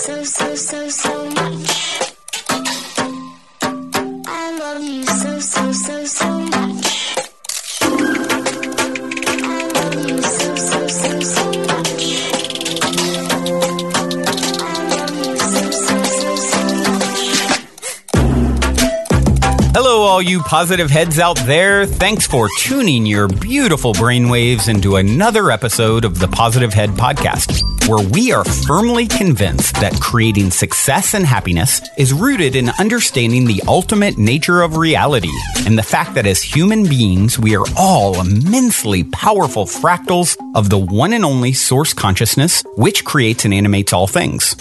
so much. I love you so much. I love you so much. I love you so much. Hello, all you positive heads out there. Thanks for tuning your beautiful brainwaves into another episode of the Positive Head Podcast, where we are firmly convinced that creating success and happiness is rooted in understanding the ultimate nature of reality and the fact that as human beings, we are all immensely powerful fractals of the one and only source consciousness, which creates and animates all things.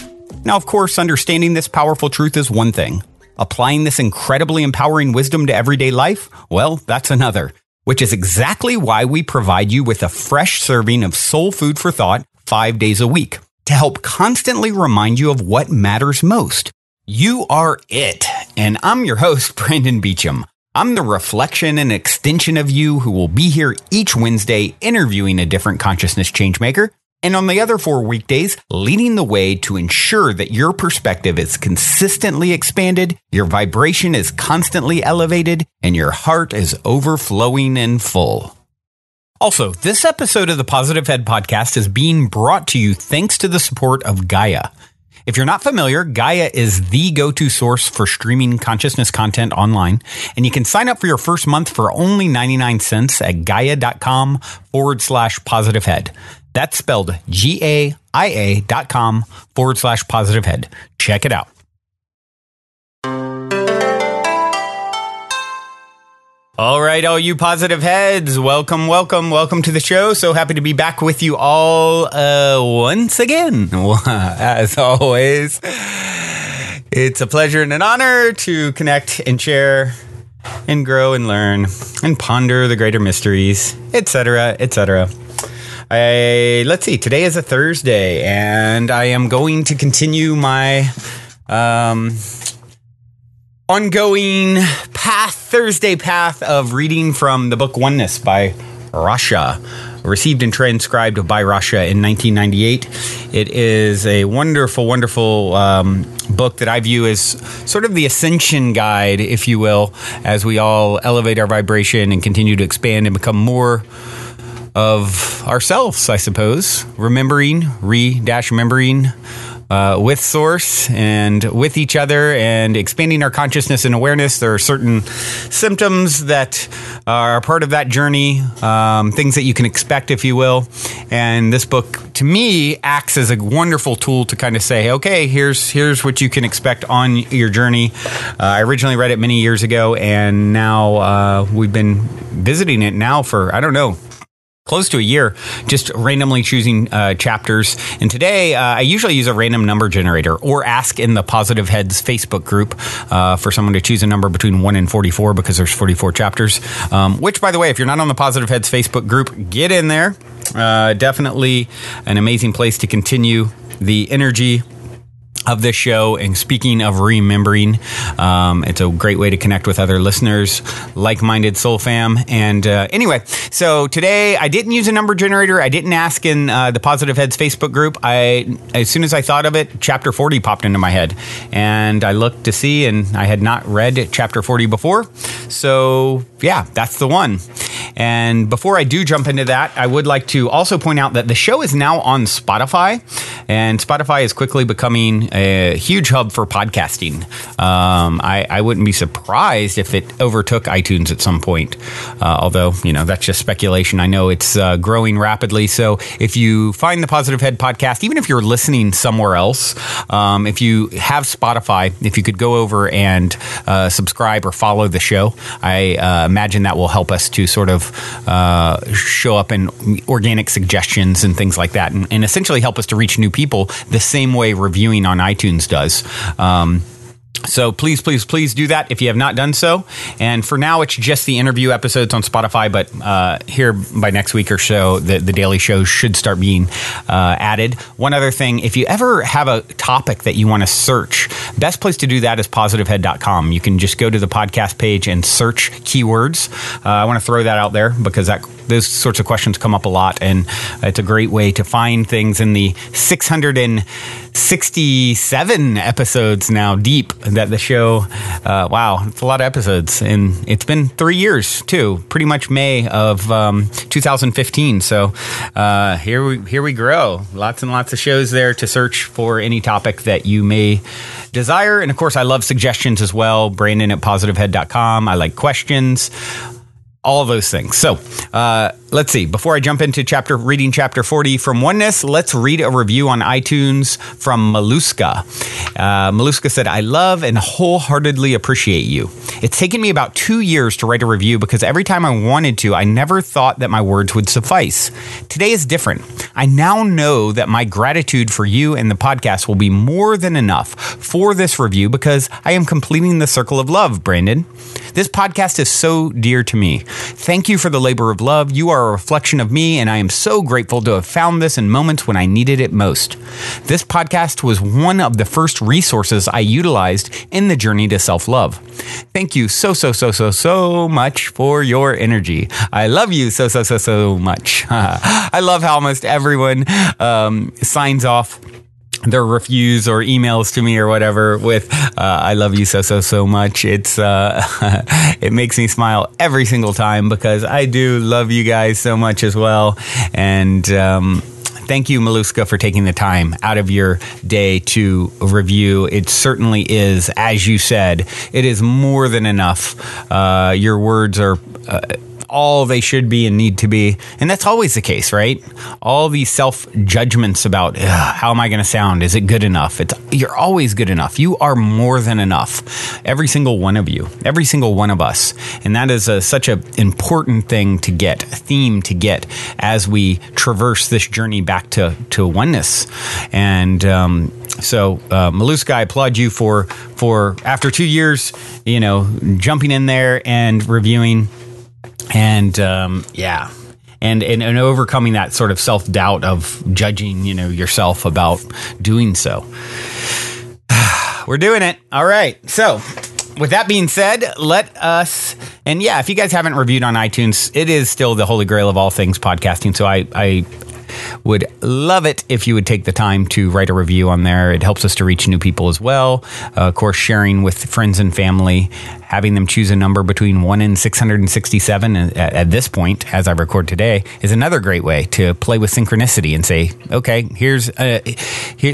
Now, of course, understanding this powerful truth is one thing. Applying this incredibly empowering wisdom to everyday life, well, that's another, which is exactly why we provide you with a fresh serving of soul food for thought 5 days a week to help constantly remind you of what matters most. You are it. And I'm your host, Brandon Beecham. I'm the reflection and extension of you who will be here each Wednesday interviewing a different consciousness changemaker. And on the other 4 weekdays, leading the way to ensure that your perspective is consistently expanded, your vibration is constantly elevated, and your heart is overflowing and full. Also, this episode of the Positive Head Podcast is being brought to you thanks to the support of Gaia. If you're not familiar, Gaia is the go-to source for streaming consciousness content online, and you can sign up for your first month for only 99 cents at gaia.com/positivehead. That's spelled GAIA.com/positivehead. Check it out. All right, all you positive heads, welcome to the show. So happy to be back with you all once again. As always, it's a pleasure and an honor to connect and share and grow and learn and ponder the greater mysteries, etc., etc. Let's see, today is a Thursday, and I am going to continue my ongoing Thursday path of reading from the book Oneness by Rasha, received and transcribed by Rasha in 1998. It is a wonderful, wonderful book that I view as sort of the ascension guide, if you will, as we all elevate our vibration and continue to expand and become more of ourselves, I suppose. Remembering with Source and with each other and expanding our consciousness and awareness. There are certain symptoms that are part of that journey, things that you can expect, if you will. And this book, to me, acts as a wonderful tool to kind of say, okay, here's what you can expect on your journey. I originally read it many years ago, and now we've been visiting it now for, I don't know, close to a year, just randomly choosing chapters. And today, I usually use a random number generator or ask in the Positive Heads Facebook group for someone to choose a number between 1 and 44 because there's 44 chapters. Which, by the way, if you're not on the Positive Heads Facebook group, get in there. Definitely an amazing place to continue the energy of this show. And speaking of remembering, it's a great way to connect with other listeners, like-minded soul fam. And anyway, so today I didn't use a number generator. I didn't ask in the Positive Heads Facebook group. As soon as I thought of it, chapter 40 popped into my head, and I looked to see, and I had not read chapter 40 before. So yeah, that's the one. And before I do jump into that, I would like to also point out that the show is now on Spotify, and Spotify is quickly becoming a huge hub for podcasting. I wouldn't be surprised if it overtook iTunes at some point, although, that's just speculation. I know it's growing rapidly. So if you find the Positive Head Podcast, even if you're listening somewhere else, if you have Spotify, if you could go over and subscribe or follow the show, I imagine that will help us to sort of show up in organic suggestions and things like that, and essentially help us to reach new people the same way reviewing on iTunes does. So please, please, please do that if you have not done so. And for now, it's just the interview episodes on Spotify. But here by next week or so, the daily shows should start being added. One other thing, if you ever have a topic that you want to search, best place to do that is positivehead.com. You can just go to the podcast page and search keywords. I want to throw that out there because those sorts of questions come up a lot. And it's a great way to find things in the 667 episodes now deep that the show, wow, it's a lot of episodes. And it's been 3 years, too, pretty much May of 2015. So here we grow. Lots and lots of shows there to search for any topic that you may desire. And, of course, I love suggestions as well. Brandon at positivehead.com. I like questions. All of those things. So let's see. Before I jump into reading chapter 40 from Oneness, let's read a review on iTunes from Maluska. Maluska said, I love and wholeheartedly appreciate you. It's taken me about 2 years to write a review because every time I wanted to, I never thought that my words would suffice. Today is different. I now know that my gratitude for you and the podcast will be more than enough for this review because I am completing the circle of love, Brandon. This podcast is so dear to me. Thank you for the labor of love. You are a reflection of me, and I am so grateful to have found this in moments when I needed it most. This podcast was one of the first resources I utilized in the journey to self-love. Thank you so much for your energy. I love you so much. I love how almost everyone signs off their reviews or emails to me or whatever with I love you so much. It's it makes me smile every single time because I do love you guys so much as well. And thank you, Maluska, for taking the time out of your day to review. It certainly is, as you said, it is more than enough. Your words are all they should be and need to be. And that's always the case, right? All these self-judgments about how am I going to sound? Is it good enough? You're always good enough. You are more than enough. Every single one of you, every single one of us. And that is such an important thing to get, a theme to get as we traverse this journey back to oneness. And so, Maluska, I applaud you for after 2 years, jumping in there and reviewing. And and overcoming that sort of self-doubt of judging, yourself about doing so. We're doing it. All right. So with that being said, if you guys haven't reviewed on iTunes, it is still the holy grail of all things podcasting. So I would love it if you would take the time to write a review on there. It helps us to reach new people as well. Of course, sharing with friends and family, having them choose a number between 1 and 667 at this point, as I record today, is another great way to play with synchronicity and say, okay, here,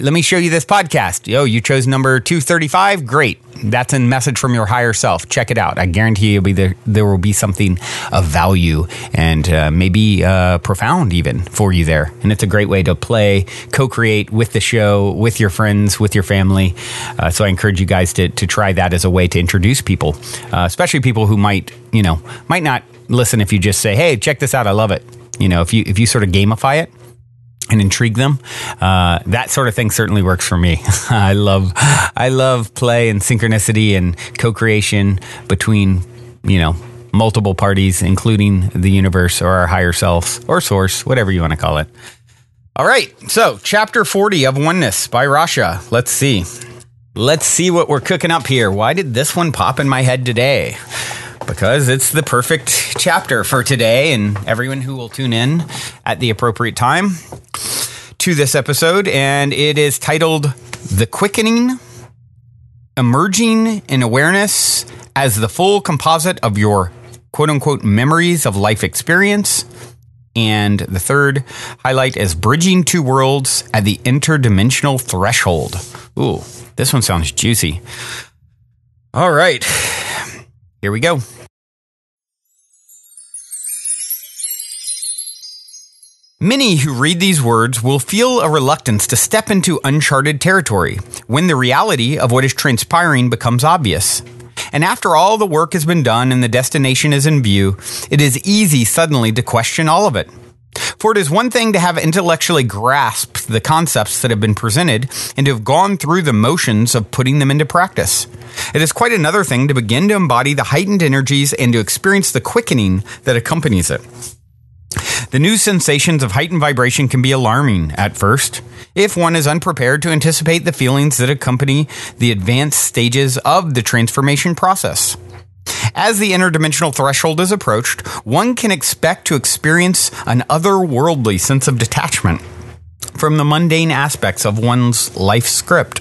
let me show you this podcast. Oh, you chose number 235? Great. That's a message from your higher self. Check it out. I guarantee there will be something of value and maybe profound even for you there. And it's a great way to play, co-create with the show, with your friends, with your family. So I encourage you guys to try that as a way to introduce people, especially people who might not listen if you just say, hey, check this out. I love it. If you sort of gamify it and intrigue them, that sort of thing certainly works for me. I love play and synchronicity and co-creation between, multiple parties, including the universe or our higher selves or source, whatever you want to call it. All right. So chapter 40 of Oneness by Rasha. Let's see what we're cooking up here. Why did this one pop in my head today? Because it's the perfect chapter for today and everyone who will tune in at the appropriate time to this episode. And it is titled The Quickening, Emerging in Awareness as the Full Composite of Your quote-unquote memories of life experience. And the third highlight is Bridging Two Worlds at the Interdimensional Threshold. Ooh, this one sounds juicy. All right, here we go. Many who read these words will feel a reluctance to step into uncharted territory when the reality of what is transpiring becomes obvious. And after all the work has been done and the destination is in view, it is easy suddenly to question all of it. For it is one thing to have intellectually grasped the concepts that have been presented and to have gone through the motions of putting them into practice. It is quite another thing to begin to embody the heightened energies and to experience the quickening that accompanies it. The new sensations of heightened vibration can be alarming at first, if one is unprepared to anticipate the feelings that accompany the advanced stages of the transformation process. As the interdimensional threshold is approached, one can expect to experience an otherworldly sense of detachment from the mundane aspects of one's life script.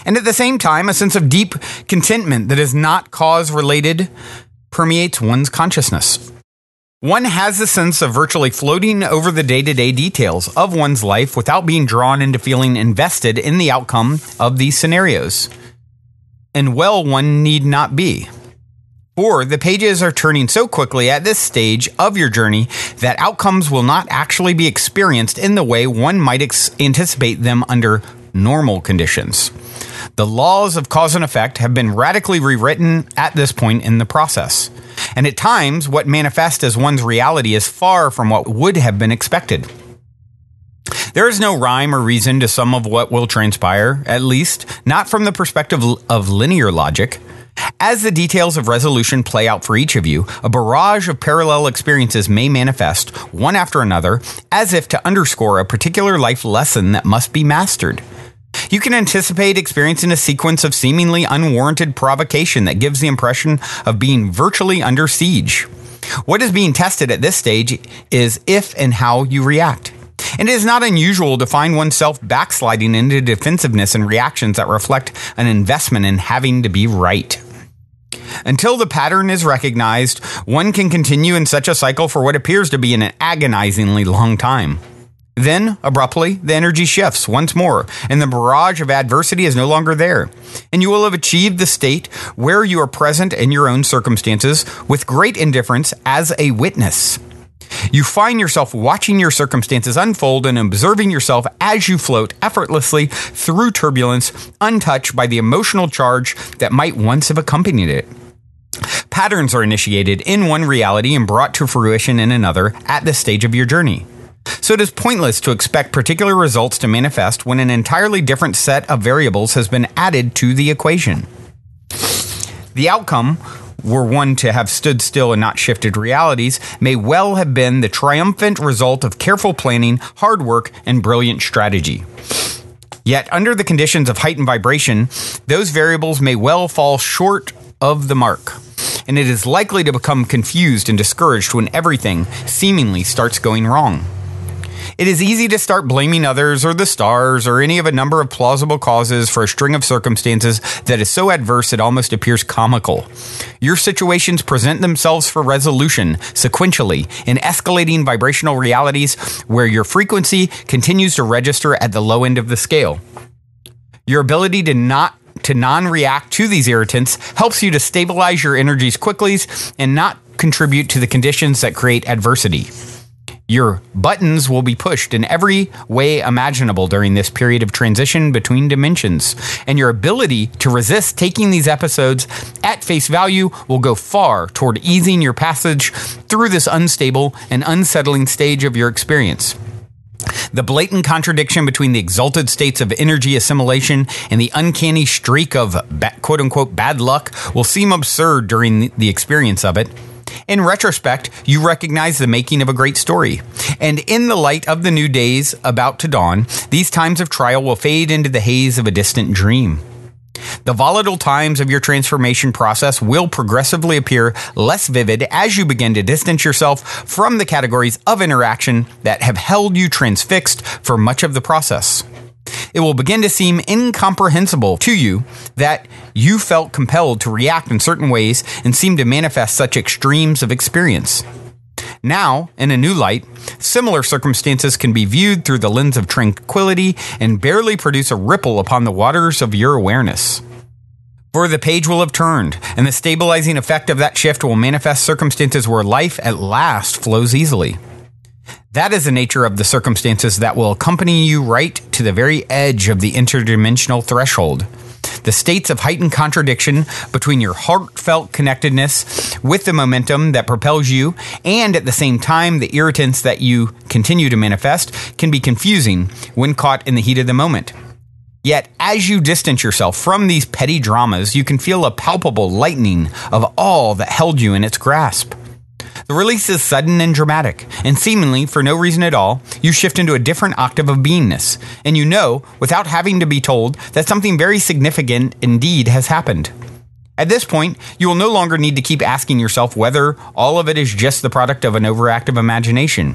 And at the same time, a sense of deep contentment that is not cause-related permeates one's consciousness. One has the sense of virtually floating over the day-to-day details of one's life without being drawn into feeling invested in the outcome of these scenarios. And well, one need not be. For the pages are turning so quickly at this stage of your journey that outcomes will not actually be experienced in the way one might anticipate them under normal conditions. The laws of cause and effect have been radically rewritten at this point in the process. And at times, what manifests as one's reality is far from what would have been expected. There is no rhyme or reason to some of what will transpire, at least not from the perspective of linear logic. As the details of resolution play out for each of you, a barrage of parallel experiences may manifest, one after another, as if to underscore a particular life lesson that must be mastered. You can anticipate experiencing a sequence of seemingly unwarranted provocation that gives the impression of being virtually under siege. What is being tested at this stage is if and how you react. And it is not unusual to find oneself backsliding into defensiveness and reactions that reflect an investment in having to be right. Until the pattern is recognized, one can continue in such a cycle for what appears to be an agonizingly long time. Then, abruptly, the energy shifts once more, and the barrage of adversity is no longer there. And you will have achieved the state where you are present in your own circumstances with great indifference as a witness. You find yourself watching your circumstances unfold and observing yourself as you float effortlessly through turbulence, untouched by the emotional charge that might once have accompanied it. Patterns are initiated in one reality and brought to fruition in another at this stage of your journey. So it is pointless to expect particular results to manifest when an entirely different set of variables has been added to the equation. The outcome, were one to have stood still and not shifted realities, may well have been the triumphant result of careful planning, hard work, and brilliant strategy. Yet, under the conditions of heightened vibration, those variables may well fall short of the mark, and it is likely to become confused and discouraged when everything seemingly starts going wrong. It is easy to start blaming others or the stars or any of a number of plausible causes for a string of circumstances that is so adverse it almost appears comical. Your situations present themselves for resolution sequentially in escalating vibrational realities where your frequency continues to register at the low end of the scale. Your ability to non-react to these irritants helps you to stabilize your energies quickly and not contribute to the conditions that create adversity. Your buttons will be pushed in every way imaginable during this period of transition between dimensions, and your ability to resist taking these episodes at face value will go far toward easing your passage through this unstable and unsettling stage of your experience. The blatant contradiction between the exalted states of energy assimilation and the uncanny streak of quote-unquote bad luck will seem absurd during the experience of it. In retrospect, you recognize the making of a great story. And in the light of the new days about to dawn, these times of trial will fade into the haze of a distant dream. The volatile times of your transformation process will progressively appear less vivid as you begin to distance yourself from the categories of interaction that have held you transfixed for much of the process. It will begin to seem incomprehensible to you that you felt compelled to react in certain ways and seem to manifest such extremes of experience. Now, in a new light, similar circumstances can be viewed through the lens of tranquility and barely produce a ripple upon the waters of your awareness. For the page will have turned, and the stabilizing effect of that shift will manifest circumstances where life at last flows easily. That is the nature of the circumstances that will accompany you right to the very edge of the interdimensional threshold. the states of heightened contradiction between your heartfelt connectedness with the momentum that propels you, and at the same time, the irritants that you continue to manifest, can be confusing when caught in the heat of the moment. Yet, as you distance yourself from these petty dramas, you can feel a palpable lightening of all that held you in its grasp. The release is sudden and dramatic, and seemingly for no reason at all, you shift into a different octave of beingness, and you know, without having to be told, that something very significant indeed has happened. At this point, you will no longer need to keep asking yourself whether all of it is just the product of an overactive imagination.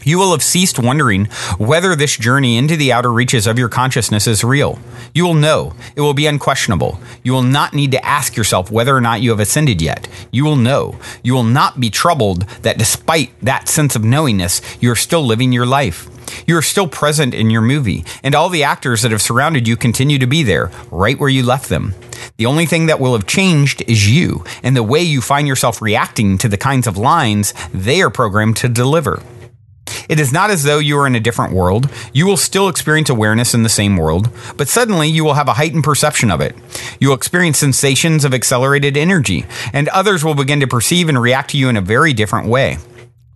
You will have ceased wondering whether this journey into the outer reaches of your consciousness is real. You will know. It will be unquestionable. You will not need to ask yourself whether or not you have ascended yet. You will know. You will not be troubled that despite that sense of knowingness, you are still living your life. You are still present in your movie, and all the actors that have surrounded you continue to be there, right where you left them. The only thing that will have changed is you, and the way you find yourself reacting to the kinds of lines they are programmed to deliver. It is not as though you are in a different world. You will still experience awareness in the same world, but suddenly you will have a heightened perception of it. You will experience sensations of accelerated energy, and others will begin to perceive and react to you in a very different way.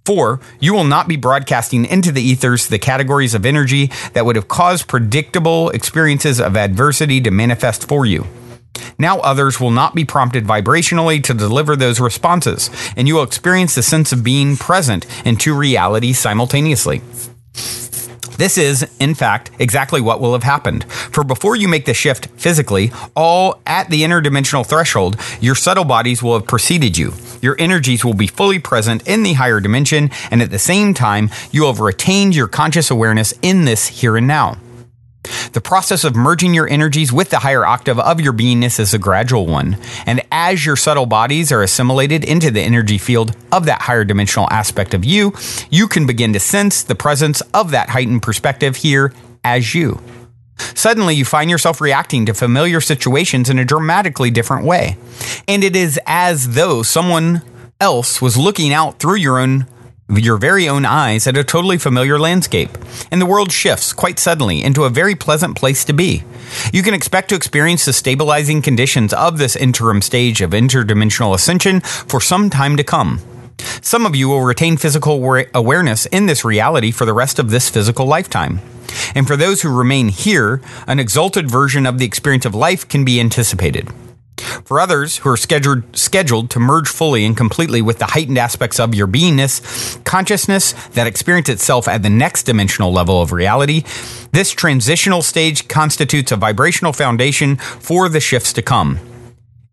For you will not be broadcasting into the ethers the categories of energy that would have caused predictable experiences of adversity to manifest for you. Now others will not be prompted vibrationally to deliver those responses, and you will experience the sense of being present in two realities simultaneously. This is, in fact, exactly what will have happened. For before you make the shift physically, all at the interdimensional threshold, your subtle bodies will have preceded you. Your energies will be fully present in the higher dimension, and at the same time, you will have retained your conscious awareness in this here and now. The process of merging your energies with the higher octave of your beingness is a gradual one, and as your subtle bodies are assimilated into the energy field of that higher dimensional aspect of you, you can begin to sense the presence of that heightened perspective here as you. Suddenly, you find yourself reacting to familiar situations in a dramatically different way, and it is as though someone else was looking out through your very own eyes at a totally familiar landscape, and the world shifts quite suddenly into a very pleasant place to be. You can expect to experience the stabilizing conditions of this interim stage of interdimensional ascension for some time to come. Some of you will retain physical awareness in this reality for the rest of this physical lifetime. And for those who remain here, an exalted version of the experience of life can be anticipated. For others who are scheduled to merge fully and completely with the heightened aspects of your beingness, consciousness that experience itself at the next dimensional level of reality, this transitional stage constitutes a vibrational foundation for the shifts to come.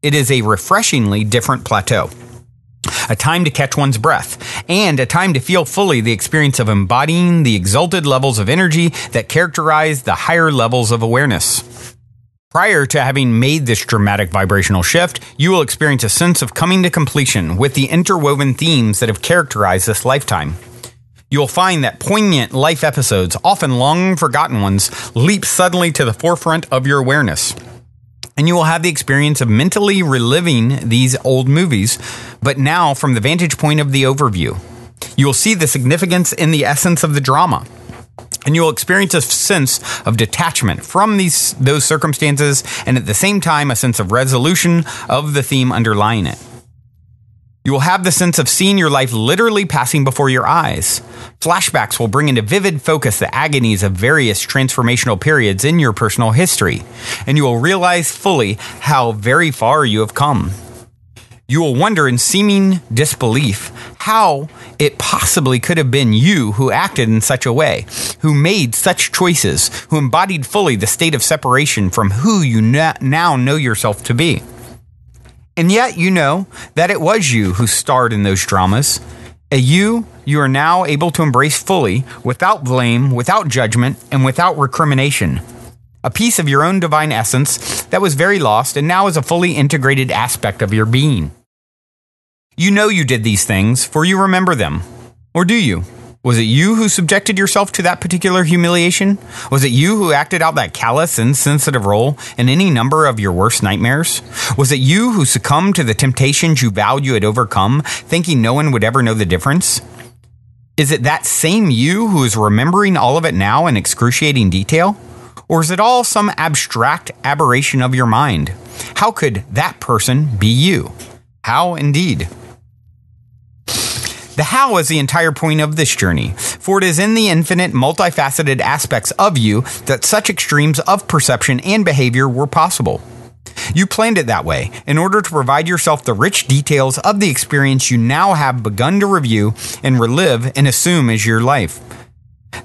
It is a refreshingly different plateau, a time to catch one's breath, and a time to feel fully the experience of embodying the exalted levels of energy that characterize the higher levels of awareness. Prior to having made this dramatic vibrational shift, you will experience a sense of coming to completion with the interwoven themes that have characterized this lifetime. You will find that poignant life episodes, often long forgotten ones, leap suddenly to the forefront of your awareness. And you will have the experience of mentally reliving these old movies, but now from the vantage point of the overview. You will see the significance in the essence of the drama. And you will experience a sense of detachment from those circumstances, and at the same time, a sense of resolution of the theme underlying it. You will have the sense of seeing your life literally passing before your eyes. Flashbacks will bring into vivid focus the agonies of various transformational periods in your personal history, and you will realize fully how very far you have come. You will wonder in seeming disbelief how it possibly could have been you who acted in such a way, who made such choices, who embodied fully the state of separation from who you now know yourself to be. And yet you know that it was you who starred in those dramas, a you are now able to embrace fully, without blame, without judgment, and without recrimination. A piece of your own divine essence that was very lost and now is a fully integrated aspect of your being. You know you did these things, for you remember them. Or do you? Was it you who subjected yourself to that particular humiliation? Was it you who acted out that callous, insensitive role in any number of your worst nightmares? Was it you who succumbed to the temptations you vowed you had overcome, thinking no one would ever know the difference? Is it that same you who is remembering all of it now in excruciating detail? Or is it all some abstract aberration of your mind? How could that person be you? How indeed? The how is the entire point of this journey, for it is in the infinite, multifaceted aspects of you that such extremes of perception and behavior were possible. You planned it that way in order to provide yourself the rich details of the experience you now have begun to review and relive and assume as your life.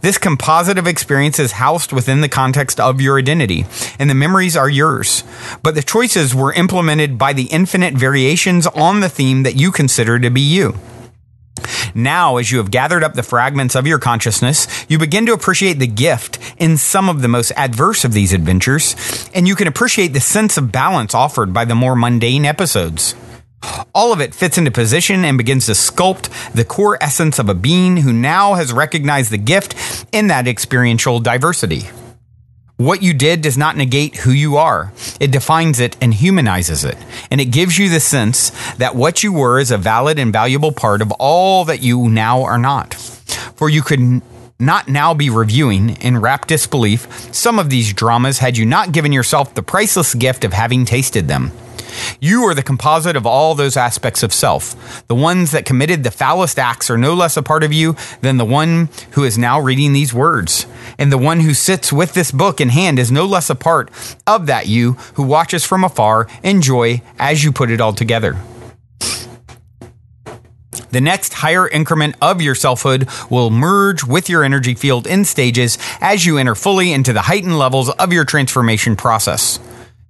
This composite of experience is housed within the context of your identity, and the memories are yours. But the choices were implemented by the infinite variations on the theme that you consider to be you. Now, as you have gathered up the fragments of your consciousness, you begin to appreciate the gift in some of the most adverse of these adventures, and you can appreciate the sense of balance offered by the more mundane episodes. All of it fits into position and begins to sculpt the core essence of a being who now has recognized the gift in that experiential diversity. What you did does not negate who you are. It defines it and humanizes it. And it gives you the sense that what you were is a valid and valuable part of all that you now are not. For you could not now be reviewing, in rapt disbelief, some of these dramas had you not given yourself the priceless gift of having tasted them. You are the composite of all those aspects of self. The ones that committed the foulest acts are no less a part of you than the one who is now reading these words. And the one who sits with this book in hand is no less a part of that you who watches from afar in joy as you put it all together. The next higher increment of your selfhood will merge with your energy field in stages as you enter fully into the heightened levels of your transformation process.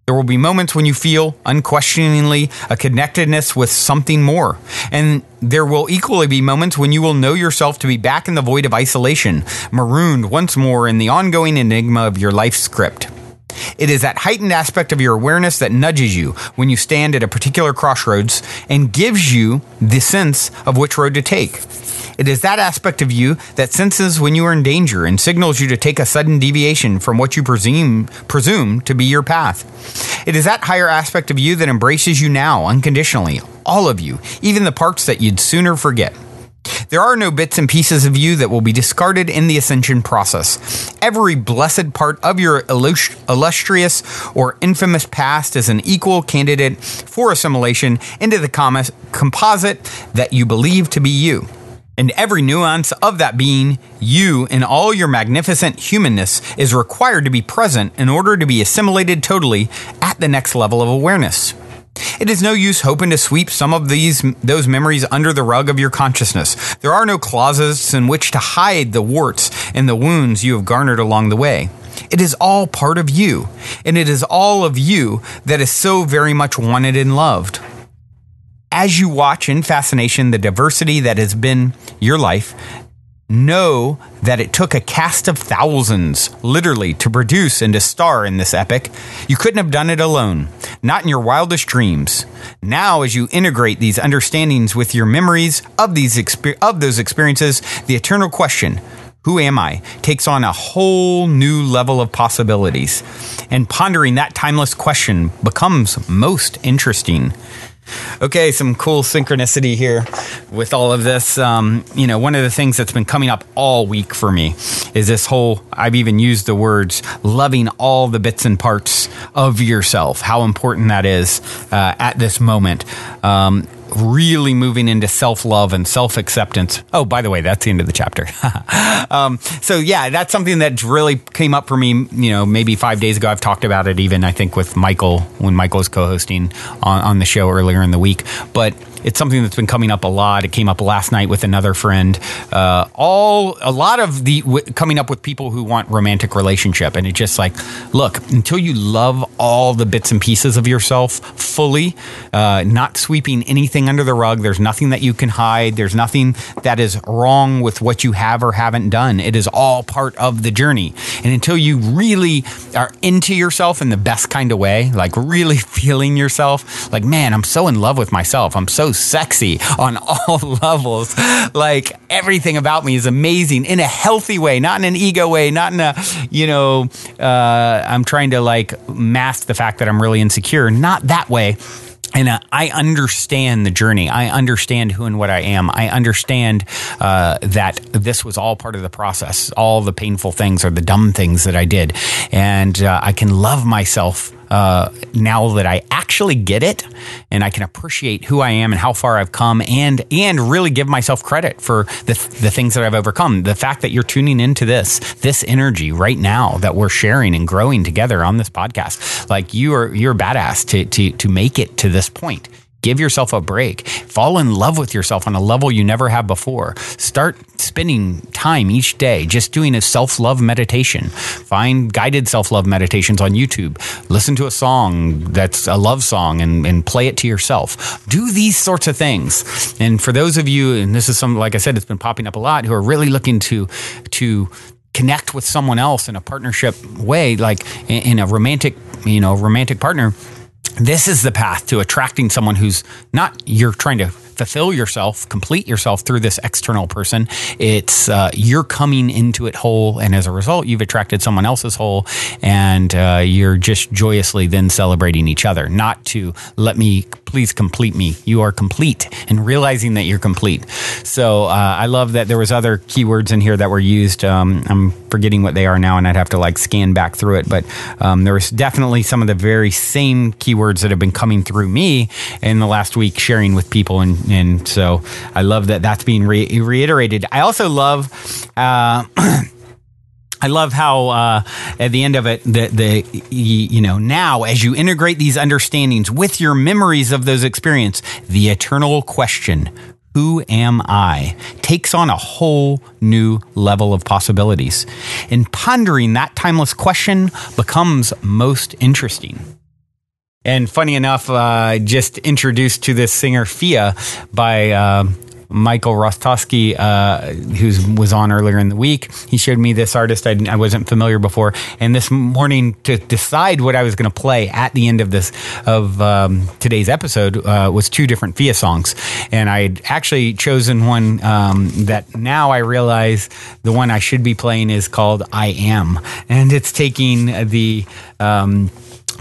There will be moments when you feel, unquestioningly, a connectedness with something more. And there will equally be moments when you will know yourself to be back in the void of isolation, marooned once more in the ongoing enigma of your life script. It is that heightened aspect of your awareness that nudges you when you stand at a particular crossroads and gives you the sense of which road to take. It is that aspect of you that senses when you are in danger and signals you to take a sudden deviation from what you presume to be your path. It is that higher aspect of you that embraces you now unconditionally, all of you, even the parts that you'd sooner forget. There are no bits and pieces of you that will be discarded in the ascension process. Every blessed part of your illustrious or infamous past is an equal candidate for assimilation into the composite that you believe to be you. And every nuance of that being, you in all your magnificent humanness, is required to be present in order to be assimilated totally at the next level of awareness. It is no use hoping to sweep some of those memories under the rug of your consciousness. There are no closets in which to hide the warts and the wounds you have garnered along the way. It is all part of you, and it is all of you that is so very much wanted and loved. As you watch in fascination the diversity that has been your life, know that it took a cast of thousands, literally, to produce and to star in this epic. You couldn't have done it alone, not in your wildest dreams. Now, as you integrate these understandings with your memories of those experiences, the eternal question, who am I, takes on a whole new level of possibilities. And pondering that timeless question becomes most interesting. Okay, some cool synchronicity here with all of this. One of the things that's been coming up all week for me is this whole, I've even used the words, loving all the bits and parts of yourself, how important that is at this moment. Really moving into self-love and self-acceptance. Oh, by the way, that's the end of the chapter. So yeah, that's something that really came up for me, maybe 5 days ago. I've talked about it even, I think, with Michael, when Michael was co-hosting on the show earlier in the week. But it's something that's been coming up a lot. It came up last night with another friend. A lot of coming up with people who want romantic relationship. And it's just like, look, until you love all the bits and pieces of yourself fully, not sweeping anything under the rug, there's nothing that you can hide. There's nothing that is wrong with what you have or haven't done. It is all part of the journey. And until you really are into yourself in the best kind of way, like really feeling yourself, like, man, I'm so in love with myself. I'm so sexy on all levels. Like, everything about me is amazing in a healthy way, not in an ego way, not in a, I'm trying to like mask the fact that I'm really insecure. Not that way. And I understand the journey. I understand who and what I am. I understand that this was all part of the process. All the painful things or the dumb things that I did. And I can love myself now that I actually get it, and I can appreciate who I am and how far I've come, and really give myself credit for the things that I've overcome. The fact that you're tuning into this energy right now that we're sharing and growing together on this podcast, like you're badass to make it to this point. Give yourself a break. Fall in love with yourself on a level you never have before. Start spending time each day just doing a self-love meditation. Find guided self-love meditations on YouTube. Listen to a song that's a love song and play it to yourself. Do these sorts of things. And for those of you, and this is some, like I said, it's been popping up a lot, who are really looking to connect with someone else in a partnership way, like in a romantic partner. This is the path to attracting someone who's not, you're trying to fulfill yourself, complete yourself through this external person. It's you're coming into it whole, and as a result, you've attracted someone else's whole, and you're just joyously then celebrating each other. Not to let me, please complete me. You are complete, and realizing that you're complete. So I love that there was other keywords in here that were used. I'm forgetting what they are now, and I'd have to scan back through it. But there was definitely some of the very same keywords that have been coming through me in the last week, sharing with people, and so I love that that's being reiterated. I also love I love how at the end of it, now as you integrate these understandings with your memories of those experiences, the eternal question, who am I, takes on a whole new level of possibilities. And pondering that timeless question becomes most interesting. And funny enough, just introduced to this singer Fia by Michael Rostowski, who was on earlier in the week. He showed me this artist I wasn't familiar before, and this morning, to decide what I was going to play at the end of today's episode, was two different Fia songs, and I had actually chosen one that now I realize the one I should be playing is called "I Am," and it's taking the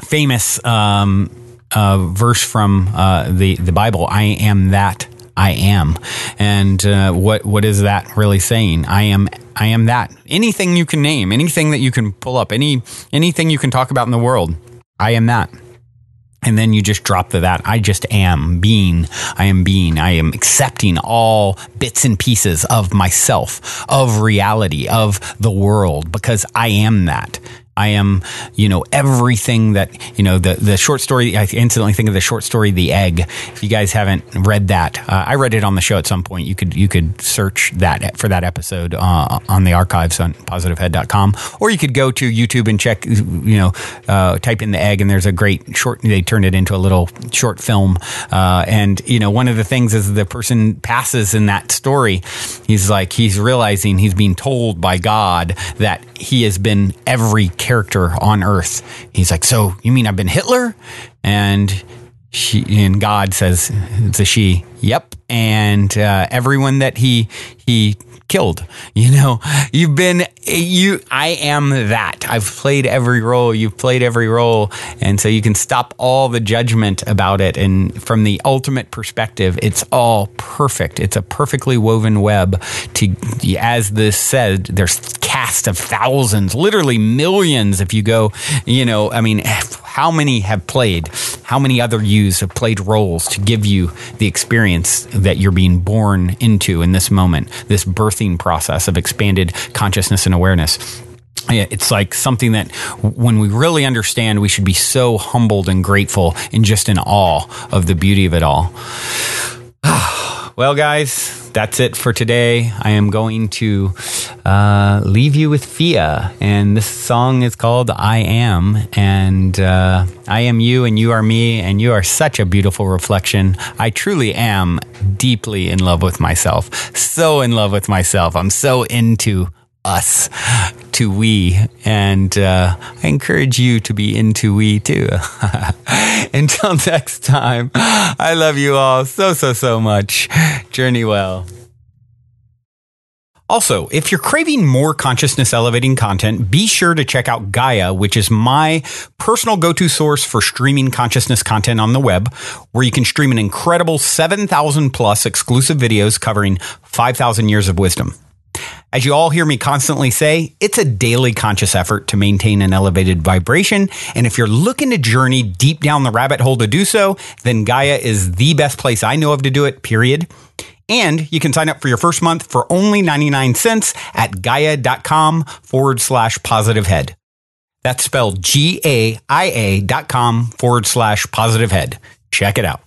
famous verse from the Bible, "I am that I am." And what is that really saying? I am that. Anything you can name, anything that you can pull up, anything you can talk about in the world, I am that. And then you just drop to that. I just am being. I am being. I am accepting all bits and pieces of myself, of reality, of the world, because I am that. I am, everything that, the short story. I instantly think of the short story, The Egg. If you guys haven't read that, I read it on the show at some point. You could search that for that episode on the archives on positivehead.com, or you could go to YouTube and check, type in The Egg, and there's a great short, they turned it into a little short film. And one of the things is the person passes in that story. He's realizing he's being told by God that he has been every character on Earth. He's like, so you mean I've been Hitler? And God says, it's a she. Yep. And everyone that he killed, you've been, I am that. I've played every role. You've played every role. And so you can stop all the judgment about it. And from the ultimate perspective, it's all perfect. It's a perfectly woven web as this said, there's cast of thousands, literally millions. If you go, how many have played? How many other yous have played roles to give you the experience that you're being born into in this moment, this birthing process of expanded consciousness and awareness? It's like something that when we really understand, we should be so humbled and grateful and just in awe of the beauty of it all. Well, guys, that's it for today. I am going to leave you with Fia, and this song is called I Am, and I am you and you are me, and you are such a beautiful reflection. I truly am deeply in love with myself, so in love with myself. I'm so into us, to we, and I encourage you to be into we too. Until next time, I love you all so much. Journey well. Also, if you're craving more consciousness elevating content, be sure to check out Gaia, which is my personal go-to source for streaming consciousness content on the web, where you can stream an incredible 7,000 plus exclusive videos covering 5,000 years of wisdom. As you all hear me constantly say, it's a daily conscious effort to maintain an elevated vibration. And if you're looking to journey deep down the rabbit hole to do so, then Gaia is the best place I know of to do it, period. And you can sign up for your first month for only 99 cents at gaia.com/positivehead. That's spelled GAIA.com/positivehead. Check it out.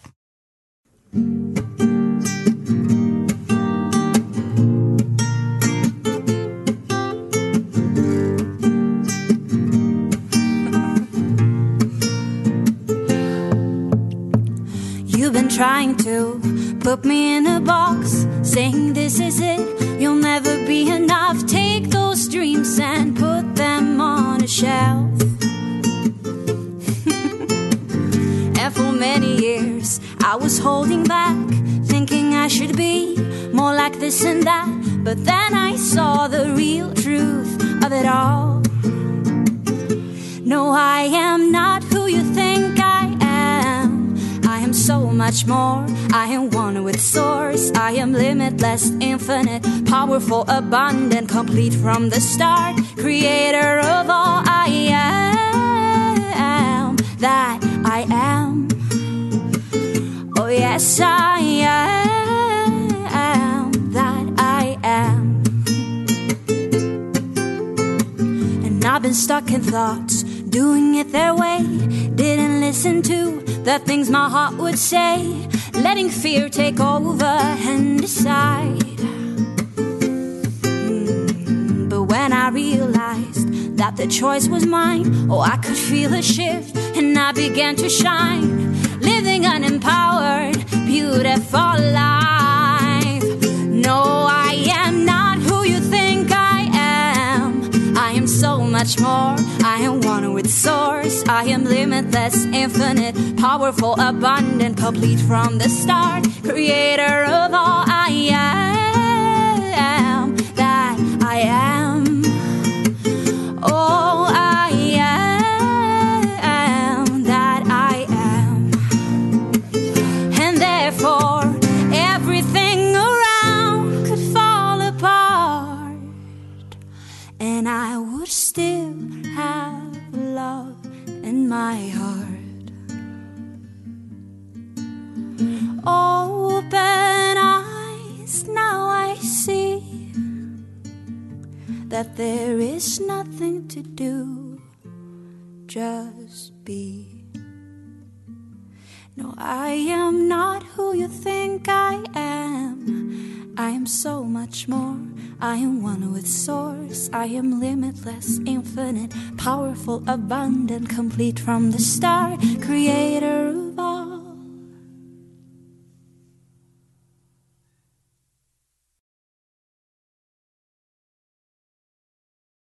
You've been trying to put me in a box, saying this is it, you'll never be enough. Take those dreams and put them on a shelf. And for many years I was holding back, thinking I should be more like this and that. But then I saw the real truth of it all. No, I am not who you think I am. I am so much more. I am one with Source. I am limitless, infinite, powerful, abundant, complete from the start. Creator of all. I am that I am. Oh yes, I am that I am. And I've been stuck in thoughts, doing it their way. Didn't listen to the things my heart would say, letting fear take over and decide. But when I realized that the choice was mine, oh, I could feel a shift and I began to shine, living an empowered, beautiful life. No, I am not who you think I am. I am so much more. I am one with Source. I am limitless, infinite, powerful, abundant, complete from the start. Creator of all. I am that I am. Oh, I am that I am. And therefore everything around could fall apart, and I would still have love in my heart. Open eyes, now I see that there is nothing to do, just be. No, I am not who you think I am. I am so much more. I am one with Source. I am limitless, infinite, powerful, abundant, complete from the start. Creator of all.